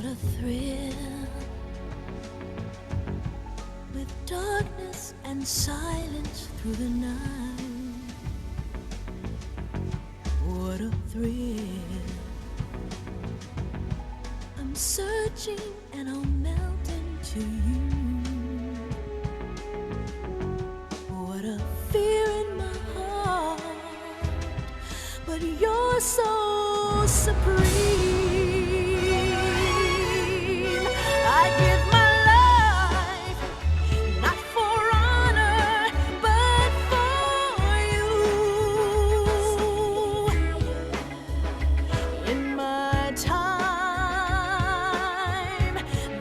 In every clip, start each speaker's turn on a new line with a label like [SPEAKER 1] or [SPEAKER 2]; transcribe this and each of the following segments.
[SPEAKER 1] What a thrill, with darkness and silence through the night. What a thrill, I'm searching and I'll melt into you. What a fear in my heart, but you're so supreme. I give my life, not for honor, but for you. In my time,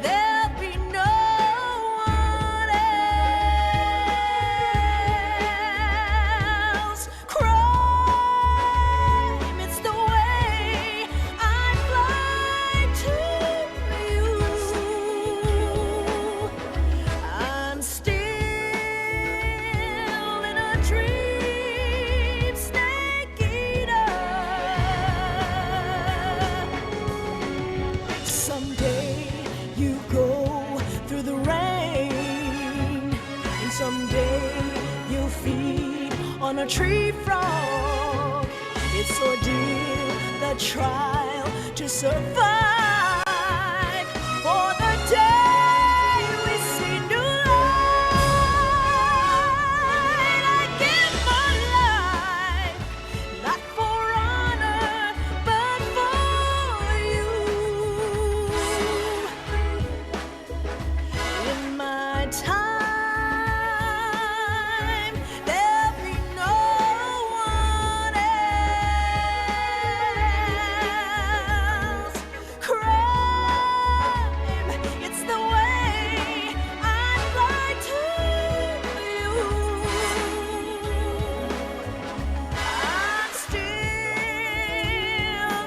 [SPEAKER 1] there'll be no one else. Crime, it's the way I fly to you. I'm still in a dream, snake eater. Someday you go through the rain, and someday you'll feed on a tree frog. It's ordeal, the trial to survive. For the day we see new light, I give my life, not for honor, but for you. In my time, there'll be no one else. Crime, it's the way I fly to you. I'm still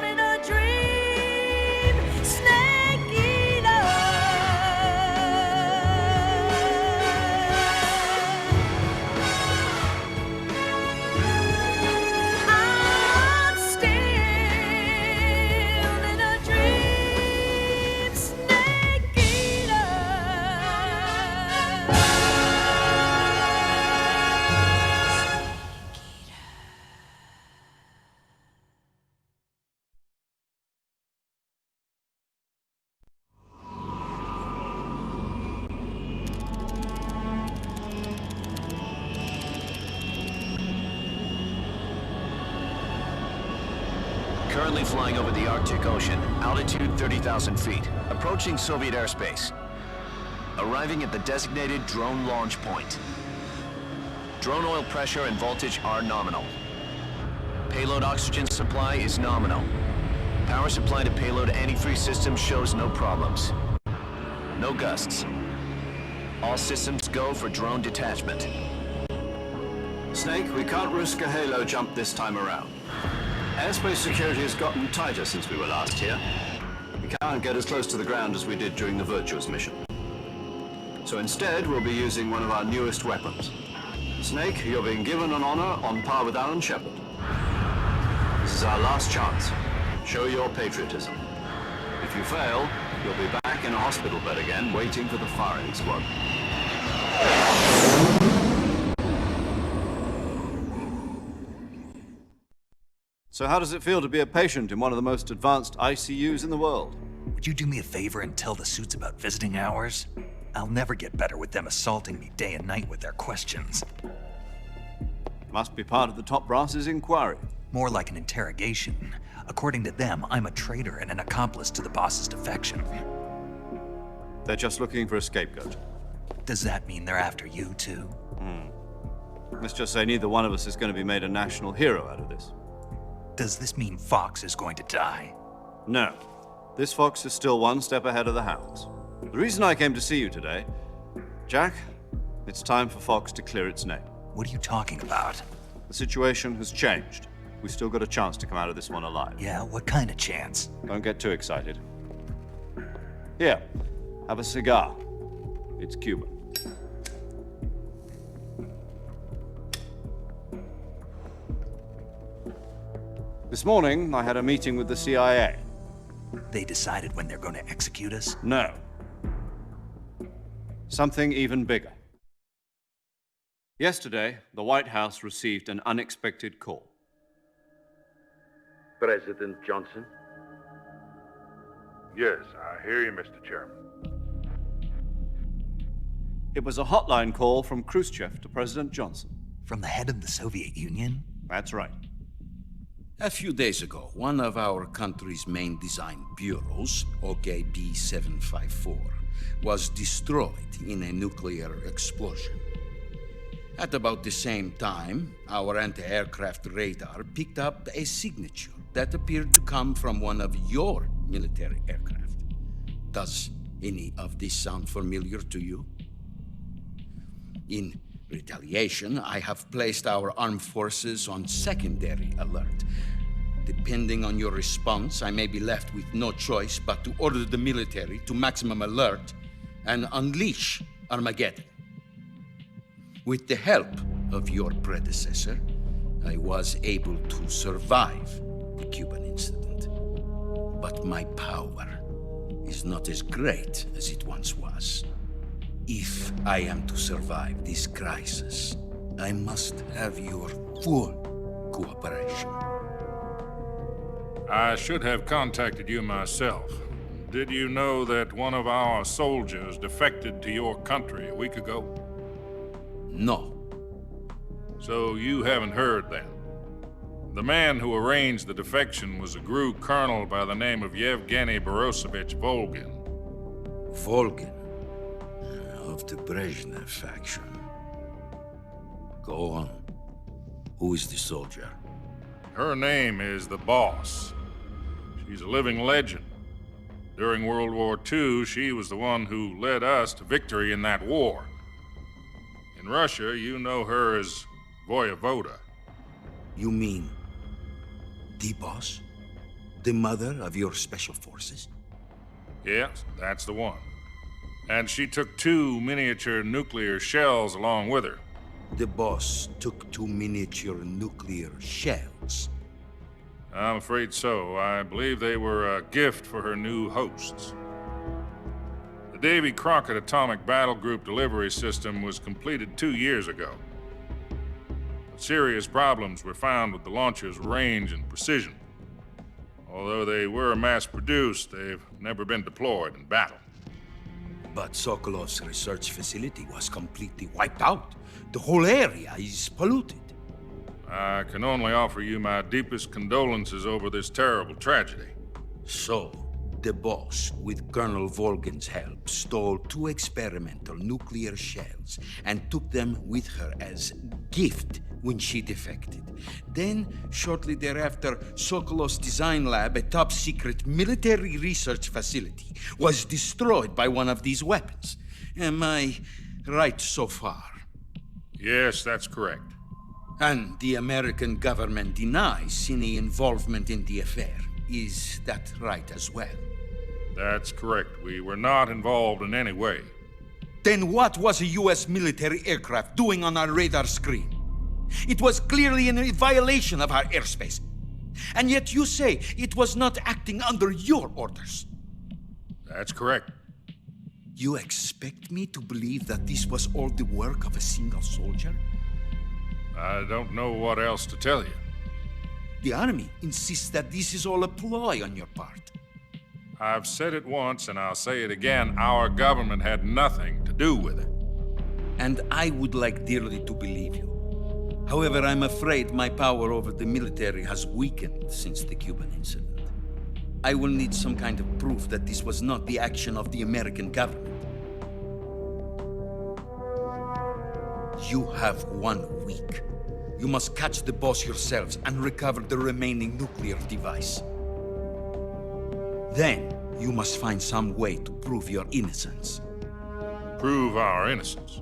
[SPEAKER 1] in a dream, snake eater. I'm still in a dream, snake eater.
[SPEAKER 2] Currently flying over the Arctic Ocean, altitude 30,000 feet, approaching Soviet airspace. Arriving at the designated drone launch point. Drone oil pressure and voltage are nominal. Payload oxygen supply is nominal. Power supply to payload antifreeze system shows no problems. No gusts. All systems go for drone detachment.
[SPEAKER 3] Snake, we can't risk a halo jump this time around. Airspace security has gotten tighter since we were last here. We can't get as close to the ground as we did during the Virtuous mission. So instead, we'll be using one of our newest weapons. Snake, you're being given an honor on par with Alan Shepard. This is our last chance. Show your patriotism. If you fail, you'll be back in a hospital bed again, waiting for the firing squad.
[SPEAKER 4] So how does it feel to be a patient in one of the most advanced ICUs in the world?
[SPEAKER 5] Would you do me a favor and tell the suits about visiting hours? I'll never get better with them assaulting me day and night with their questions.
[SPEAKER 4] Must be part of the top brass's inquiry.
[SPEAKER 5] More like an interrogation. According to them, I'm a traitor and an accomplice to the boss's defection.
[SPEAKER 4] They're just looking for a scapegoat.
[SPEAKER 5] Does that mean they're after you too?
[SPEAKER 4] Let's just say neither one of us is going to be made a national hero out of this.
[SPEAKER 5] Does this mean Fox is going to die?
[SPEAKER 4] No. This fox is still one step ahead of the hounds. The reason I came to see you today, Jack, it's time for Fox to clear its name.
[SPEAKER 5] What are you talking about?
[SPEAKER 4] The situation has changed. We've still got a chance to come out of this one alive.
[SPEAKER 5] Yeah, what kind of chance?
[SPEAKER 4] Don't get too excited. Here, have a cigar. It's Cuban. This morning, I had a meeting with the CIA.
[SPEAKER 5] They decided when they're going to execute us?
[SPEAKER 4] No. Something even bigger. Yesterday, the White House received an unexpected call.
[SPEAKER 6] President Johnson?
[SPEAKER 7] Yes, I hear you, Mr. Chairman.
[SPEAKER 4] It was a hotline call from Khrushchev to President Johnson.
[SPEAKER 5] From the head of the Soviet Union?
[SPEAKER 4] That's right.
[SPEAKER 8] A few days ago, one of our country's main design bureaus, OKB 754, was destroyed in a nuclear explosion. At about the same time, our anti-aircraft radar picked up a signature that appeared to come from one of your military aircraft. Does any of this sound familiar to you? In retaliation, I have placed our armed forces on secondary alert. Depending on your response, I may be left with no choice but to order the military to maximum alert and unleash Armageddon. With the help of your predecessor, I was able to survive the Cuban incident. But my power is not as great as it once was. If I am to survive this crisis, I must have your full cooperation.
[SPEAKER 7] I should have contacted you myself. Did you know that one of our soldiers defected to your country a week ago?
[SPEAKER 8] No.
[SPEAKER 7] So you haven't heard then. The man who arranged the defection was a GRU colonel by the name of Yevgeny Borisovich Volgin.
[SPEAKER 8] Volgin, of the Brezhnev faction. Go on. Who is the soldier?
[SPEAKER 7] Her name is the Boss. She's a living legend. During World War II, she was the one who led us to victory in that war. In Russia, you know her as Voyevoda.
[SPEAKER 8] You mean the boss? The mother of your special forces?
[SPEAKER 7] Yes, that's the one. And she took 2 miniature nuclear shells along with her.
[SPEAKER 8] The boss took 2 miniature nuclear shells.
[SPEAKER 7] I'm afraid so. I believe they were a gift for her new hosts. The Davy Crockett Atomic Battle Group delivery system was completed 2 years ago. But serious problems were found with the launcher's range and precision. Although they were mass-produced, they've never been deployed in battle.
[SPEAKER 8] But Sokolov's research facility was completely wiped out. The whole area is polluted.
[SPEAKER 7] I can only offer you my deepest condolences over this terrible tragedy.
[SPEAKER 8] So, the boss, with Colonel Volgin's help, stole 2 experimental nuclear shells and took them with her as gift when she defected. Then, shortly thereafter, Sokolov's design lab, a top-secret military research facility, was destroyed by one of these weapons. Am I right so far?
[SPEAKER 7] Yes, that's correct.
[SPEAKER 8] And the American government denies any involvement in the affair. Is that right as well?
[SPEAKER 7] That's correct. We were not involved in any way.
[SPEAKER 8] Then what was a U.S. military aircraft doing on our radar screen? It was clearly in violation of our airspace. And yet you say it was not acting under your orders.
[SPEAKER 7] That's correct.
[SPEAKER 8] You expect me to believe that this was all the work of a single soldier?
[SPEAKER 7] I don't know what else to tell you.
[SPEAKER 8] The army insists that this is all a ploy on your part.
[SPEAKER 7] I've said it once and I'll say it again. Our government had nothing to do with it.
[SPEAKER 8] And I would like dearly to believe you. However, I'm afraid my power over the military has weakened since the Cuban incident. I will need some kind of proof that this was not the action of the American government. You have 1 week. You must catch the boss yourselves and recover the remaining nuclear device. Then, you must find some way to prove your innocence.
[SPEAKER 7] Prove our innocence.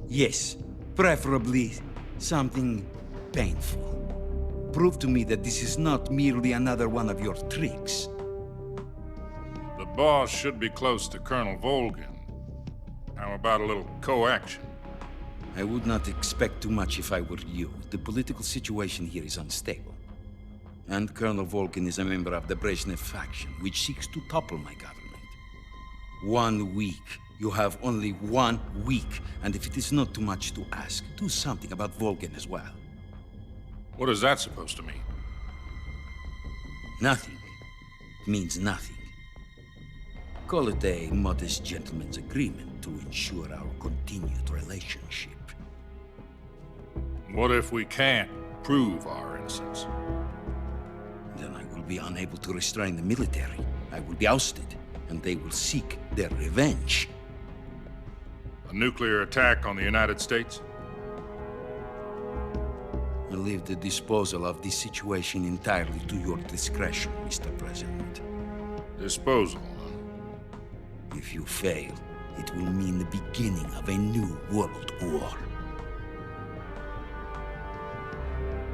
[SPEAKER 8] Yes, preferably something painful. Prove to me that this is not merely another one of your tricks.
[SPEAKER 7] The boss should be close to Colonel Volgin. How about a little co-action?
[SPEAKER 8] I would not expect too much if I were you. The political situation here is unstable. And Colonel Volkin is a member of the Brezhnev faction, which seeks to topple my government. 1 week. You have only 1 week. And if it is not too much to ask, do something about Volkin as well.
[SPEAKER 7] What is that supposed to mean?
[SPEAKER 8] Nothing. It means nothing. Call it a modest gentleman's agreement to ensure our continued relationship.
[SPEAKER 7] What if we can't prove our innocence?
[SPEAKER 8] Then I will be unable to restrain the military. I will be ousted, and they will seek their revenge.
[SPEAKER 7] A nuclear attack on the United States?
[SPEAKER 8] I leave the disposal of this situation entirely to your discretion, Mr. President.
[SPEAKER 7] Disposal, huh?
[SPEAKER 8] If you fail, it will mean the beginning of a new world war.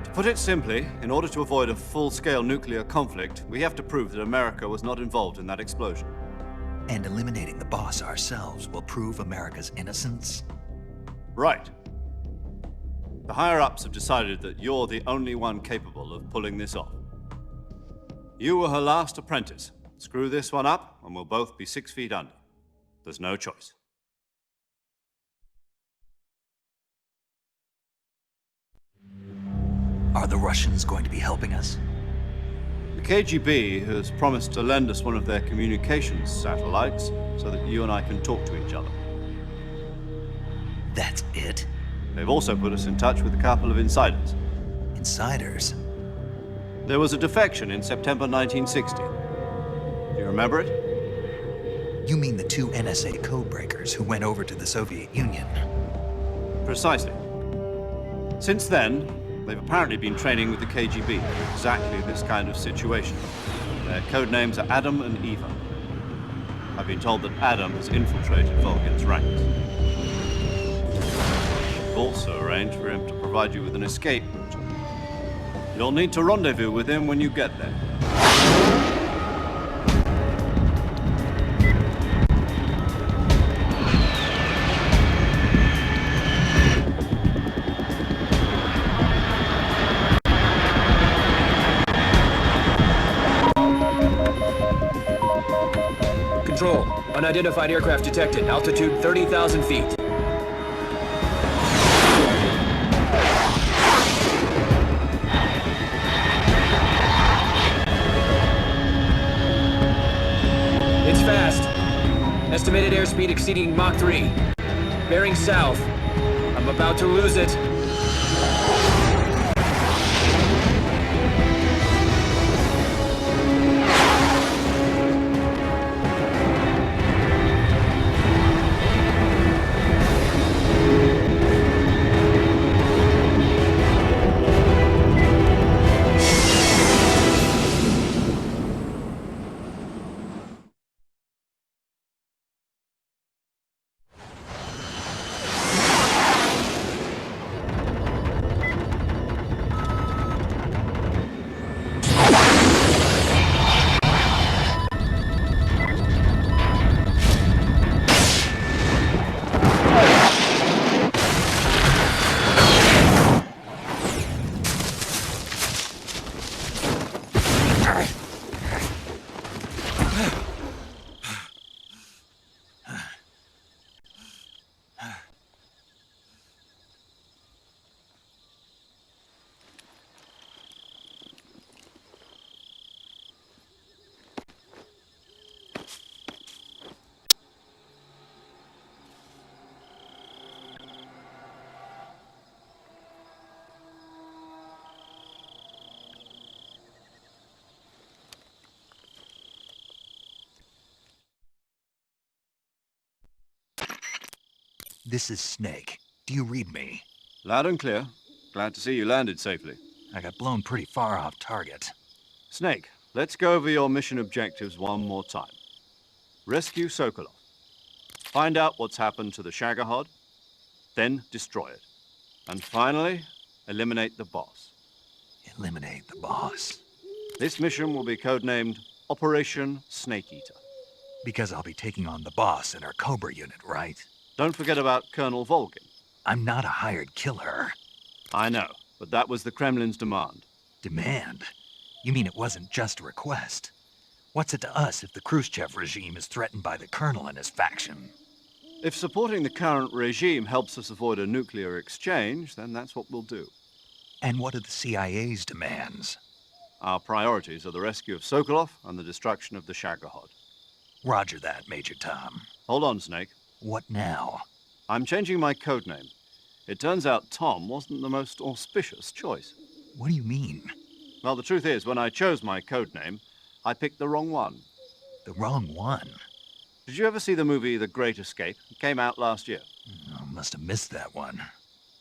[SPEAKER 4] To put it simply, in order to avoid a full-scale nuclear conflict, we have to prove that America was not involved in that explosion.
[SPEAKER 5] And eliminating the boss ourselves will prove America's innocence?
[SPEAKER 4] Right. The higher-ups have decided that you're the only one capable of pulling this off. You were her last apprentice. Screw this one up, and we'll both be 6 feet under. There's no choice.
[SPEAKER 5] Are the Russians going to be helping us?
[SPEAKER 4] The KGB has promised to lend us one of their communications satellites so that you and I can talk to each other.
[SPEAKER 5] That's it?
[SPEAKER 4] They've also put us in touch with a couple of insiders.
[SPEAKER 5] Insiders?
[SPEAKER 4] There was a defection in September 1960. Do you remember it?
[SPEAKER 5] You mean the 2 NSA codebreakers who went over to the Soviet Union?
[SPEAKER 4] Precisely. Since then, they've apparently been training with the KGB for exactly this kind of situation. Their code names are Adam and Eva. I've been told that Adam has infiltrated Volkin's ranks. I've also arranged for him to provide you with an escape route. You'll need to rendezvous with him when you get there.
[SPEAKER 6] Control. Unidentified aircraft detected. Altitude 30,000 feet. It's fast. Estimated airspeed exceeding Mach 3. Bearing south. I'm about to lose it.
[SPEAKER 5] This is Snake. Do you read me?
[SPEAKER 4] Loud and clear. Glad to see you landed safely.
[SPEAKER 5] I got blown pretty far off target.
[SPEAKER 4] Snake, let's go over your mission objectives one more time. Rescue Sokolov. Find out what's happened to the Shagohod, then destroy it. And finally, eliminate the boss.
[SPEAKER 5] Eliminate the boss.
[SPEAKER 4] This mission will be codenamed Operation Snake Eater.
[SPEAKER 5] Because I'll be taking on the boss in our Cobra unit, right?
[SPEAKER 4] Don't forget about Colonel Volkin.
[SPEAKER 5] I'm not a hired killer.
[SPEAKER 4] I know, but that was the Kremlin's demand.
[SPEAKER 5] Demand? You mean it wasn't just a request? What's it to us if the Khrushchev regime is threatened by the Colonel and his faction?
[SPEAKER 4] If supporting the current regime helps us avoid a nuclear exchange, then that's what we'll do.
[SPEAKER 5] And what are the CIA's demands?
[SPEAKER 4] Our priorities are the rescue of Sokolov and the destruction of the Shagohod.
[SPEAKER 5] Roger that, Major Tom.
[SPEAKER 4] Hold on, Snake.
[SPEAKER 5] What now?
[SPEAKER 4] I'm changing my codename. It turns out Tom wasn't the most auspicious choice.
[SPEAKER 5] What do you mean?
[SPEAKER 4] Well, the truth is, when I chose my codename, I picked the wrong one.
[SPEAKER 5] The wrong one?
[SPEAKER 4] Did you ever see the movie The Great Escape? It came out last year.
[SPEAKER 5] Oh, must have missed that one.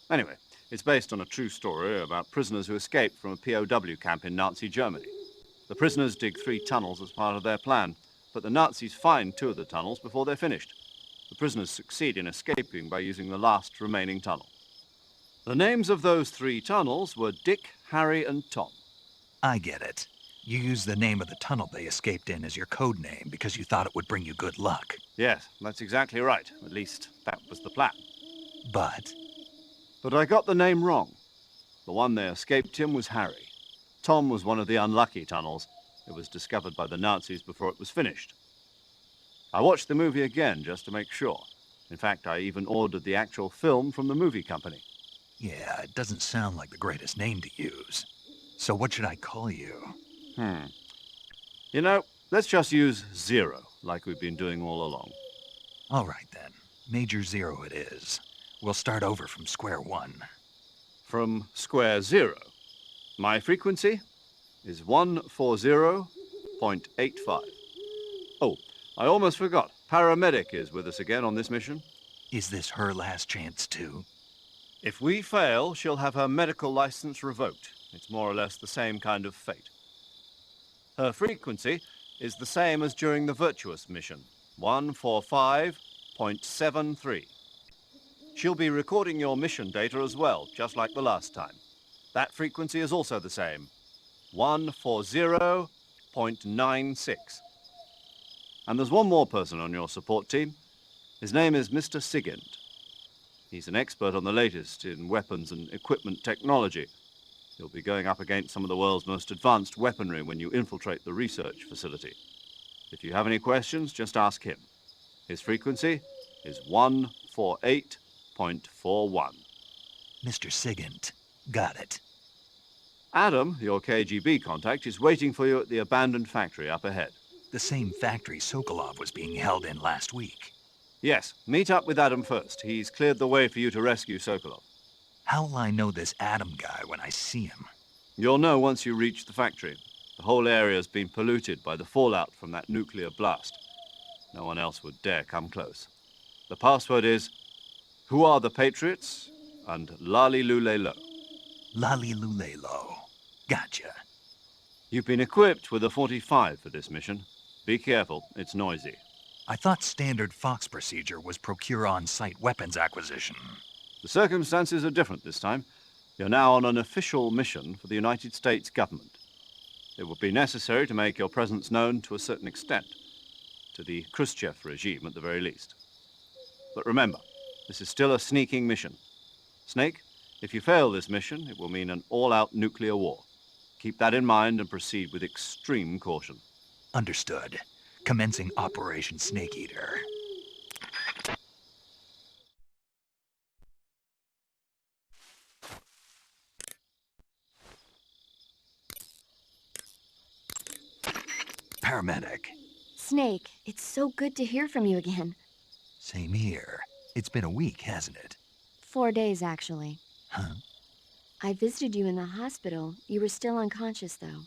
[SPEAKER 4] Anyway, it's based on a true story about prisoners who escaped from a POW camp in Nazi Germany. The prisoners dig 3 tunnels as part of their plan, but the Nazis find 2 of the tunnels before they're finished. The prisoners succeed in escaping by using the last remaining tunnel. The names of those 3 tunnels were Dick, Harry, and Tom.
[SPEAKER 5] I get it. You used the name of the tunnel they escaped in as your code name because you thought it would bring you good luck.
[SPEAKER 4] Yes, that's exactly right. At least, that was the plan.
[SPEAKER 5] But
[SPEAKER 4] But I got the name wrong. The one they escaped in was Harry. Tom was one of the unlucky tunnels. It was discovered by the Nazis before it was finished. I watched the movie again just to make sure. In fact, I even ordered the actual film from the movie company.
[SPEAKER 5] yeah, it doesn't sound like the greatest name to use. So what should I call you?
[SPEAKER 4] You know, let's just use Zero, like we've been doing all along.
[SPEAKER 5] All right then. Major Zero it is. We'll start over from square one.
[SPEAKER 4] From square 0. My frequency is 140.85. Oh, I almost forgot. Paramedic is with us again on this mission.
[SPEAKER 5] Is this her last chance too?
[SPEAKER 4] If we fail, she'll have her medical license revoked. It's more or less the same kind of fate. Her frequency is the same as during the Virtuous mission, 145.73. She'll be recording your mission data as well, just like the last time. That frequency is also the same, 140.96. And there's one more person on your support team. His name is Mr. Sigint. He's an expert on the latest in weapons and equipment technology. You'll be going up against some of the world's most advanced weaponry when you infiltrate the research facility. If you have any questions, just ask him. His frequency is 148.41.
[SPEAKER 5] Mr. Sigint. Got it.
[SPEAKER 4] Adam, your KGB contact, is waiting for you at the abandoned factory up ahead.
[SPEAKER 5] The same factory Sokolov was being held in last week.
[SPEAKER 4] Yes, meet up with Adam first. He's cleared the way for you to rescue Sokolov.
[SPEAKER 5] How'll I know this Adam guy when I see him?
[SPEAKER 4] You'll know once you reach the factory. The whole area's been polluted by the fallout from that nuclear blast. No one else would dare come close. The password is, "Who are the Patriots?" and "Lali Lule Lo."
[SPEAKER 5] Lali Lulelo. Gotcha.
[SPEAKER 4] You've been equipped with a 45 for this mission. Be careful, it's noisy.
[SPEAKER 5] I thought standard Fox procedure was procure on-site weapons acquisition.
[SPEAKER 4] The circumstances are different this time. You're now on an official mission for the United States government. It will be necessary to make your presence known to a certain extent, to the Khrushchev regime at the very least. But remember, this is still a sneaking mission. Snake, if you fail this mission, it will mean an all-out nuclear war. Keep that in mind and proceed with extreme caution.
[SPEAKER 5] Understood. Commencing Operation Snake Eater. Paramedic.
[SPEAKER 9] Snake, it's so good to hear from you again.
[SPEAKER 5] Same here. It's been a week, hasn't it?
[SPEAKER 9] 4 days, actually.
[SPEAKER 5] Huh?
[SPEAKER 9] I visited you in the hospital. You were still unconscious, though.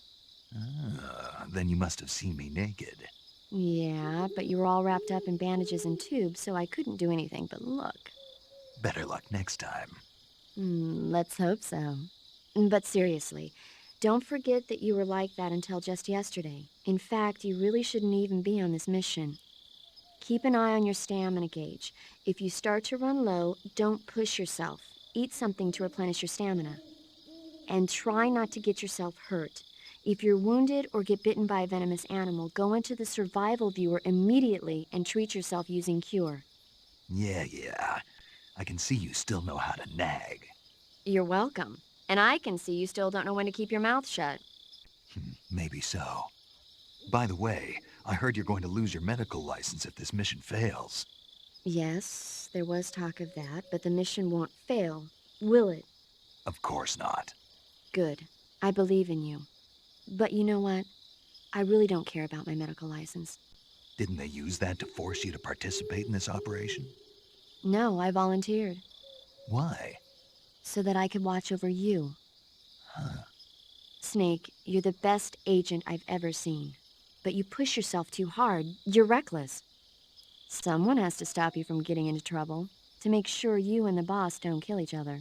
[SPEAKER 5] Then you must have seen me naked.
[SPEAKER 9] Yeah, but you were all wrapped up in bandages and tubes, so I couldn't do anything but look.
[SPEAKER 5] Better luck next time.
[SPEAKER 9] Let's hope so. But seriously, don't forget that you were like that until just yesterday. In fact, you really shouldn't even be on this mission. Keep an eye on your stamina gauge. If you start to run low, don't push yourself. Eat something to replenish your stamina. And try not to get yourself hurt. If you're wounded or get bitten by a venomous animal, go into the survival viewer immediately and treat yourself using Cure.
[SPEAKER 5] Yeah. I can see you still know how to nag.
[SPEAKER 9] You're welcome. And I can see you still don't know when to keep your mouth shut.
[SPEAKER 5] Maybe so. By the way, I heard you're going to lose your medical license if this mission fails.
[SPEAKER 9] Yes, there was talk of that, but the mission won't fail, will it?
[SPEAKER 5] Of course not.
[SPEAKER 9] Good. I believe in you. But you know what? I really don't care about my medical license.
[SPEAKER 5] Didn't they use that to force you to participate in this operation?
[SPEAKER 9] No, I volunteered.
[SPEAKER 5] Why?
[SPEAKER 9] So that I could watch over you.
[SPEAKER 5] Huh.
[SPEAKER 9] Snake, you're the best agent I've ever seen. But you push yourself too hard. You're reckless. Someone has to stop you from getting into trouble, to make sure you and the boss don't kill each other.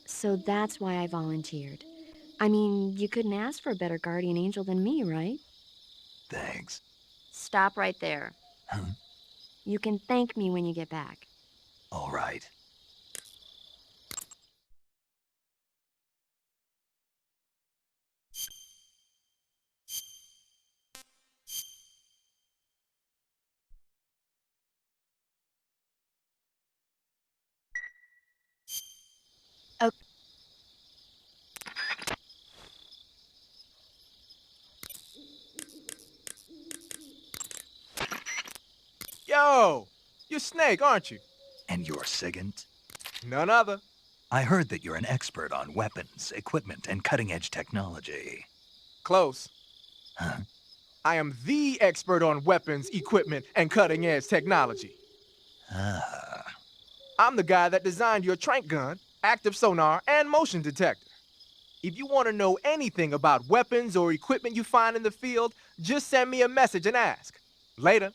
[SPEAKER 9] So that's why I volunteered. I mean, you couldn't ask for a better guardian angel than me, right?
[SPEAKER 5] Thanks.
[SPEAKER 9] Stop right there.
[SPEAKER 5] Huh?
[SPEAKER 9] You can thank me when you get back.
[SPEAKER 5] All right.
[SPEAKER 9] Okay.
[SPEAKER 10] Yo! You're Snake, aren't you?
[SPEAKER 5] And you're Sigint?
[SPEAKER 10] None other.
[SPEAKER 5] I heard that you're an expert on weapons, equipment, and cutting-edge technology.
[SPEAKER 10] Close.
[SPEAKER 5] Huh?
[SPEAKER 10] I am the expert on weapons, equipment, and cutting-edge technology.
[SPEAKER 5] Ah.
[SPEAKER 10] I'm the guy that designed your trank gun, active sonar, and motion detector. If you want to know anything about weapons or equipment you find in the field, just send me a message and ask. Later.